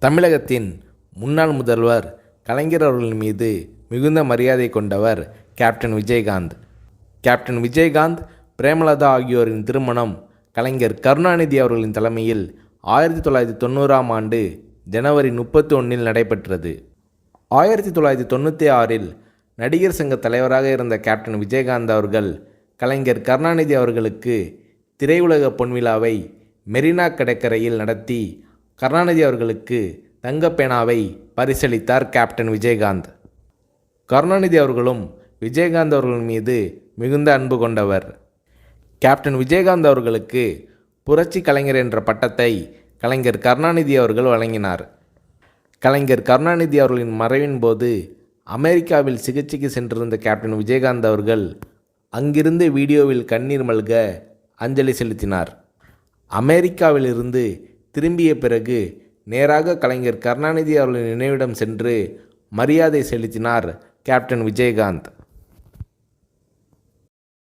தமிழகத்தின் முன்னாள் முதல்வர் கலைஞர் அவர்களின் மீது மிகுந்த மரியாதை கொண்டவர் கேப்டன் விஜயகாந்த். கேப்டன் விஜயகாந்த், பிரேமலதா ஆகியோரின் திருமணம் கலைஞர் கருணாநிதி அவர்களின் தலைமையில் 1990ஆம் ஆண்டு ஜனவரி 31 நடைபெற்றது. 1996இல் நடிகர் சங்க தலைவராக இருந்த கேப்டன் விஜயகாந்த் அவர்கள் கலைஞர் கருணாநிதி அவர்களுக்கு திரையுலக பொன்விழாவை மெரினா கடற்கரையில் நடத்தி கருணாநிதி அவர்களுக்கு தங்கப்பேனாவை பரிசளித்தார் கேப்டன் விஜயகாந்த். கருணாநிதி அவர்களும் விஜயகாந்த் அவர்கள் மீது மிகுந்த அன்பு கொண்டவர். கேப்டன் விஜயகாந்த் அவர்களுக்கு புரட்சி கலைஞர் என்ற பட்டத்தை கலைஞர் கருணாநிதி அவர்கள் வழங்கினார். கலைஞர் கருணாநிதி அவர்களின் மறைவின் போது அமெரிக்காவில் சிகிச்சைக்கு சென்றிருந்த கேப்டன் விஜயகாந்த் அவர்கள் அங்கிருந்து வீடியோவில் கண்ணீர் மல்க அஞ்சலி செலுத்தினார். அமெரிக்காவிலிருந்து திரும்பிய பிறகு நேராக கலைஞர் கருணாநிதி அவர்களின் நினைவிடம் சென்று மரியாதை செலுத்தினார் கேப்டன் விஜயகாந்த்.